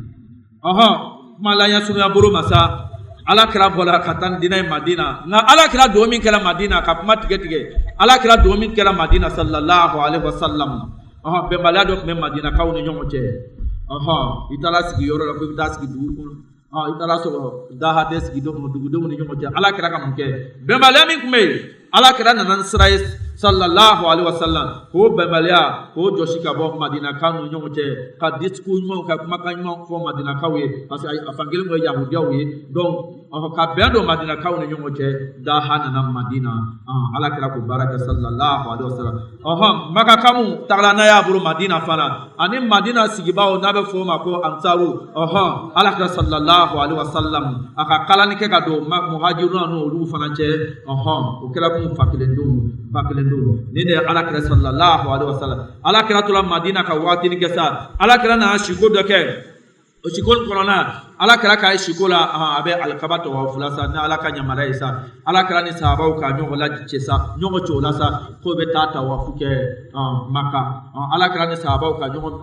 kuma la ya surunya bolo masa ala kira bɔra ka taa ni diinɛ ye madina nka ala kira don min kɛra madina ka kuma tigɛ ala kira don min kɛra madina sallallahu alaihi wasallam bɛnbaliya dɔ tun bɛ madina kaw ni ɲɔgɔn cɛ i taara sigi yɔrɔ la ko i bɛ taa sigi dugu kɔnɔ i taara sɔrɔ daha tɛ sigi dugudenw ni ɲɔgɔn cɛ ala kira ka mun kɛ bɛnbaliya min tun bɛ yen ala kira nana ni sira ye sallallahu alaihi wasallam k'o bɛnbaliya k'o jɔsi ka bɔ madinakaw ni ɲɔgɔn cɛ ka discours ɲumanw ka kumakan ɲumanw fɔ madinakaw ye parce que a fankelen tun ye yahudiyaw ye donc ka bɛn don madinakaw ni ɲɔgɔn cɛ daha nana madina ala kira ko baara kɛ sallallahu alaihi wasallam makakamu tagala n'a y'a bolo madina fana ani madina sigibaw n'a bɛ fɔ o ma ko ansaru ala kira sallallahu alaihi wasallam a ka kalani kɛ ka don muhajiruna n'olu fana cɛ o kɛra kun fa kelen don ni de ala kira sallallahu alaihi wasallam ala kira tora madina ka waati ni kɛ sa ala kira na siko dɔ kɛ o siko kɔnɔna ala kira ka siko la a bɛ alikaba tɔwafula sa ni ala ka yamaruya ye sa ala kira ni sahabaw ka ɲɔgɔn lacɛ sa ɲɔgɔn cɛ o la sa k'o bɛ taa tawafu kɛ maka ala kira ni sahabaw ka ɲɔgɔn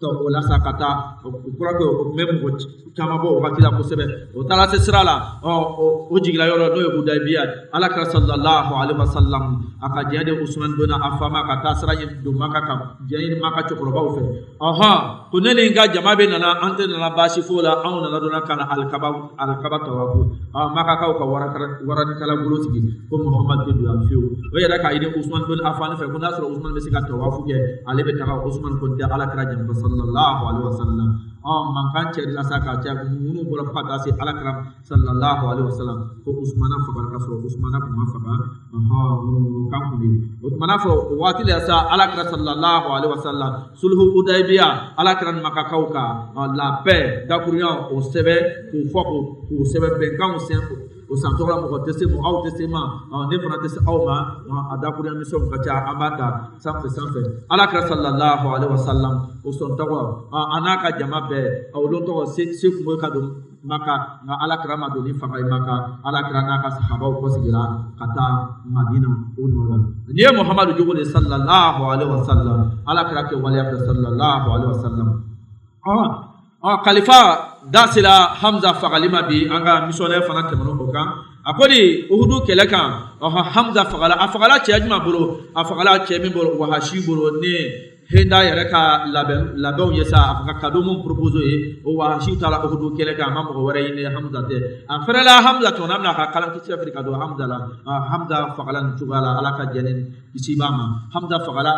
o la sa ka taa o kura kɛ o tun bɛ mɔgɔ caman bɔ o wagati la kosɛbɛ o taara se sira la o jigila yɔrɔ n'o ye Hudaybiya ala kira sallallahu alaihi wasallam a ka diɲɛ de Usman donna a fama ka taa sira ɲini don Maka ka diɲɛ ɲini Maka cɛkɔrɔbaw fɛ ko ne ni n ka jama bɛ nana an tɛ nana baasi foyi la anw nana donna ka na alikaba tawafu Makakaw ka waranikala bolo sigi ko Muhammad tɛ don yan fiyewu o yɛrɛ k'a ɲini Usman bin Affan fɛ ko n'a sɔrɔ Usman bɛ se ka tawafu kɛ ale bɛ taga Usman ko tɛ ala kira jama sallallahu alaihi wasallam mankan cɛ la sa ka cɛ minnu bɔra fo ka taa se ala kira sallallahu alaihi wasallam ko Usmana faga ka sɔrɔ Usmana kun ma faga kan kun ye o tumana fɔ o waati la sa ala kira sallallahu alaihi wasallam sulhu Hudaybiya ala kira ni makakaw ka la paix dakurunya o sɛbɛn k'o fɔ k'o sɛbɛn bɛnkanw sen o san tɔgɔ la mɔgɔ tɛ se ma aw tɛ se ma ne fana tɛ se aw ma a dakurunya misɛnw ka ca an b'a ta sanfɛ ala kira sallallahu alaihi wasallam o sɔn tɔgɔ a n'a ka jama bɛɛ olu tɔgɔ se kun bɛ ka don Maka nka ala kira ma don ni fanga ye Maka ala kira n'a ka sahabaw kɔsigira ka taa Madina o nɔ la n'i ye Muhammadu jogo de sallallahu alaihi wasallam ala kira kɛ waleya fɛ sallallahu alaihi wasallam kalifa da sera Hamza fagali ma bi an ka missionnaire fana tɛmɛna o kan a ko de Uhudu kɛlɛ kan Hamza fagala a fagala cɛ jumɛn bolo a fagala cɛ min bolo Wahashi bolo ne henda yɛrɛ ka labɛnw ye sa a ka cadeau mun proposé ye o Wahashi taara Uhudu kɛlɛ kan a ma mɔgɔ wɛrɛ ɲini Hamza tɛ a fɛrɛla Hamza tɔnɔ bɛna ka kalankisɛ firi ka don Hamza la Hamza fagala nin cogoya la ala ka jɛni kisi ba ma Hamza fagala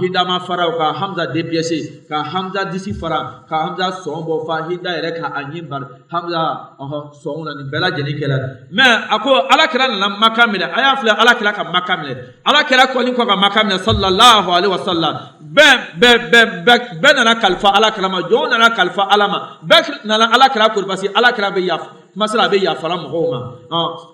hidama farao ka Hamza DPC ka Hamza disi fara ka Hamza sombo fa hida yɛrɛ ka anyi bar Hamza sɔngna ni bɛɛ lajɛlen kɛla mais a ko alakira nana Maka minɛ a y'a filɛ alakira ka Maka minɛ alakira kɔni kɔ ka Maka minɛ sallallahu alaihi wasallam bɛɛ nana kalifa alakira ma jɔnw nana kalifa ala ma bɛɛ nana alakira kori parce que alakira bɛ yafa masala bɛ yafara mɔgɔw ma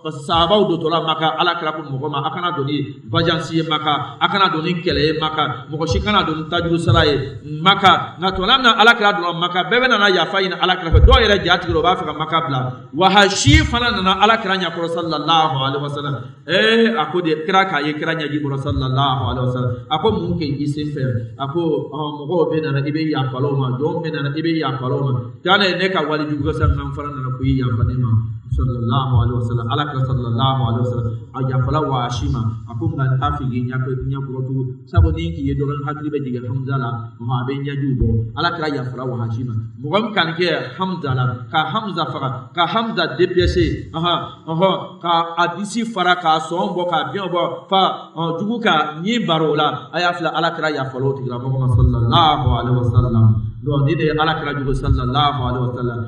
parce que sahabaw dotɔla Maka alakira ko mɔgɔ ma a kana don ni vengeance ye Maka a kana don ni kɛlɛ ye Maka mɔgɔ si kana don ni tajuru sara ye Maka nka tuma min na alakira donna Maka bɛɛ bɛ nana yafa ɲini alakira fɛ dɔw yɛrɛ ja tigɛra u b'a fɛ ka Maka bila Wahashi fana nana alakira ɲɛkɔrɔ sallallahu alaihi wasallam a ko de kira k'a ye kira ɲɛji bɔra sallallahu alaihi wasallam a ko mun kɛ i sen fɛ a ko mɔgɔw bɛ nana i bɛ yafalaw ma jɔnw bɛ nana i bɛ yafalaw ma taa ne ka walijugu kɛ sa nan fana nana ko i yafa sallallahu alaihi wasallam alaka sallallahu alaihi wasallam ajafala wa ashima akunga afigi nyakuro sabo ninki yedoran hakli be diga Hamza la ma be nyajubo alaka yafala wa ashima mugam kan ke Hamza la ka Hamza fara ka Hamza DPC ka adisi fara ka sombo ka biombo fa jugu ka ni barola ayafla alaka yafalo tigra Muhammad sallallahu alaihi wasallam do ni de alaka jugo sallallahu alaihi wasallam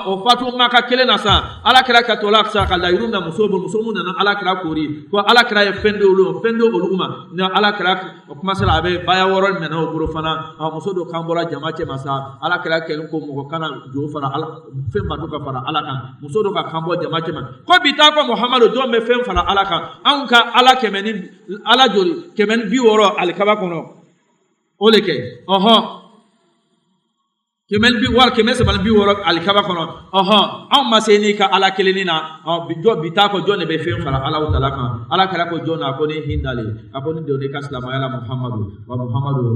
o fatu Maka kele na sa alakira ka tola sa ka layru na musomu na alakira kori ko alakira ye fendo olu ma na alakira o kuma sala abe baya worol mena o buru fana musodo kambora jamace masa alakira kelen ko mo kana jo fara fen ba to ka fara alaka musodo ka kambo jamace man ko bita ko Muhammadu do me fen fara alaka an ka alakemeni alajori kemen bi woro alkaba kono oleke kemen bi war kemen se bi woro alkaba kono an ma se ni ka ala keleni na jo bita ko jone be fen fara ala taala kan ala kala ko jona ko ni hindale akoni de ka salama ala Muhammadu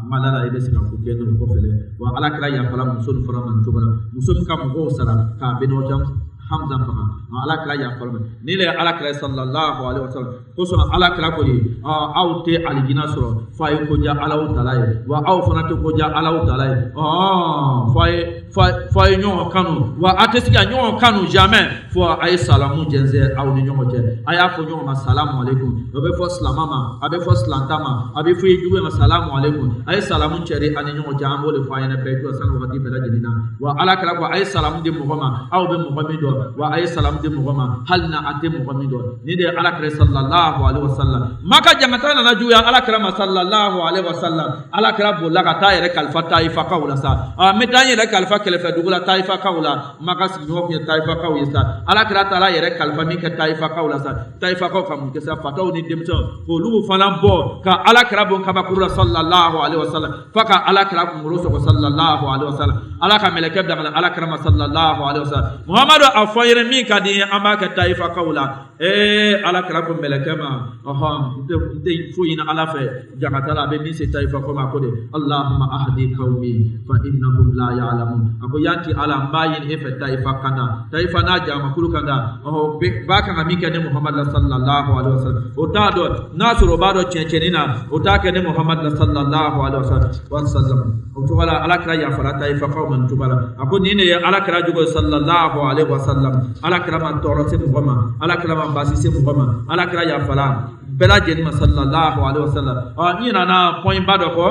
malala ibe sika ko kendo ko fele wa ala kala ya fala musul fara man tubara musul ka mo sara ka beno jam Hamza fana ala kala ya fala ni le ala kala sallallahu alaihi wasallam ko so ala kala ko ni aw te aljina soro fay ko ja ala taala wa aw fana to ko ja ala taala fay ñoo kanu wa atesiga ñoo kanu jamais fo ay salamu jenze aw ni ñoo je aya fo ñoo ma salamu alaikum be fo salamama abe fo slantama abe fo juwe ma salamu alaikum ay salamu chere ani ñoo jambo le fay na be to sanu wadi bela jina wa ala kala ko ay salamu de muhammad aw be muhammad wa ay salamu de muhammad halna ate muhammad ni de ala kala sallallahu alaihi wasallam maka jangata na juya ala kala sallallahu alaihi wasallam ala kala bolla ka tayre kalfa taifa qawla sa medanye de kalfa kelefa dugula taifa qawla maka sinyo ke taifa qawla sa ala kala taala yere kalfa mi ke taifa qawla sa taifa qaw kam ke sa fataw ni demso ko lu fana bo ka ala kala bon kaba kurra sallallahu alaihi wasallam faka ala kala kumuro so sallallahu alaihi wasallam ala ka meleke da ala kala sallallahu alaihi wasallam muhammadu afayre mi ka di amaka taifa qawla ala kala ko meleke ma de fuyina ala fe jagatala be mi se taifa ko ma ko de allahumma ahdi qaumi fa innahum la ya'lamun ako yanti ala bayin e fe taifa kana taifa na jama kulu kana ba kan mi kene muhammad sallallahu alaihi wasallam o ta do nasuro ba do chencenina o ta kene muhammad sallallahu alaihi wasallam o to wala ala kra ya fara taifa qauman tubala ako ni ne ala kra jugo sallallahu alaihi wasallam ala kra man toro se muhammad ala kra man basi se muhammad ala kra ya fara bela jenima sallallahu alaihi wasallam ni na point bado ko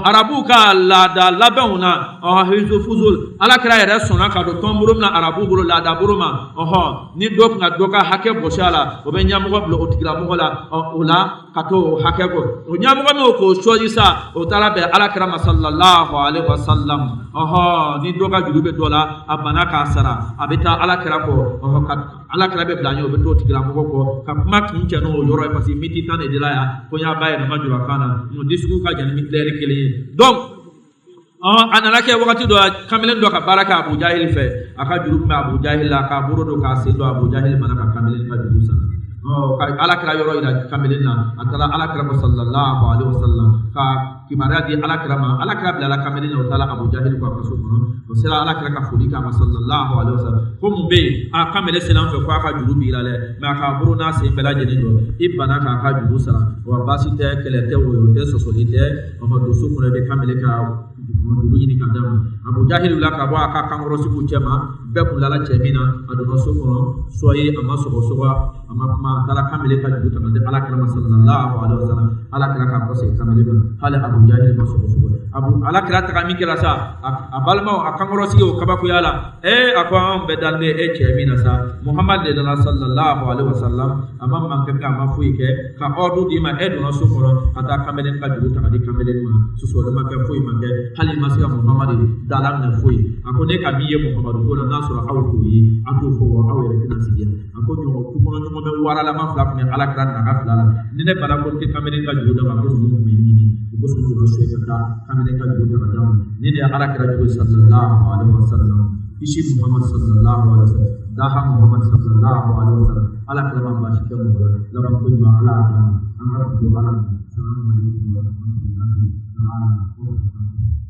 arabu ka la da labawna hizu fuzul ala kra yere sona ka do tomburum na arabu bulu la da buruma ni dok na doka hake boshala o be nyamu ko blo otigra mo la ola kato hake ko o nyamu ko ko shoji sa o tara be ala kra sallallahu alaihi wasallam ni doka jurube dola abana ka sara abita ala kra ko ala kra be blanyo be to otigra mo ko ka mak ni cheno yoro pasi miti tan edilaya ko nya baye na majura kana no disku ka jani mi claire kele donc anana ke wakati do kamelen do ka baraka Abu Jahil fe aka jurub ma Abu Jahil la ka buro do ka se do Abu Jahil mana ka kamelen ma jurusa ala kra yoro ida kamelen na atala ala kra sallallahu alaihi wasallam ka kimara di ala kra bila la kamelen o tala Abu Jahil ko ka so o sira ala kra ka fuli ka sallallahu alaihi wasallam ko mbe a kamelen selam fe ko aka jurubi la le ma ka buro na se bela jeni do ibana ka jurusa wa basite kele te wo te so solite o ma do so ko be kamelen ka ni kadama Abu Jahil la ka bɔ a ka kankɔrɔ sigiw cɛ ma bɛɛ kun lala cɛ min na a donna so kɔnɔ soye a ma sɔgɔsɔgɔ a ma kuma a taara kamalen ka juru ta ka di Alakira ma sallallahu alaihi wasallam Alakira ka kɔsegin kamalen ma hali Abu Jahil ma sɔgɔsɔgɔ Alakira taga min kɛra sa a balimaw a kankɔrɔ sigiw kabakoya la a ko an bɛɛ dalen bɛ cɛ min na sa Muhammad de nana sallallahu alaihi wasallam a ma manqué a ma foyi kɛ ka ordre di ma donna so kɔnɔ ka taa kamalen ka juru ta ka di kamalen ma sɔsɔli ma kɛ foyi ma kɛ hali ma se ka Muhammad dala minɛ foyi a ko ne ka min ye Muhammad ko la n'a sɔrɔ aw k'o ye a t'o fɔ wa aw yɛrɛ tɛna sigi a ko ɲɔgɔn ɲɔgɔn bɛ waralama fila kun bɛ Alakira naga fila la ni ne bala ko tɛ kamalen ka juru d'a ma ko ninnu bɛ ɲini u ko sɔrɔ dɔ so ka taa kamalen ka juru ta ka d'a ma ni ne Alakira jogo sallallahu alaihi wasallam isi Muhammad sallallahu alaihi wasallam daha Muhammad sallallahu alaihi wasallam Alakira ma baasi kɛ mɔgɔ la laban ko ɲuman Ala y'a d'a ma an ka dugawu Ala ma salamu alaikum wa rahmatullahi wa barakatuh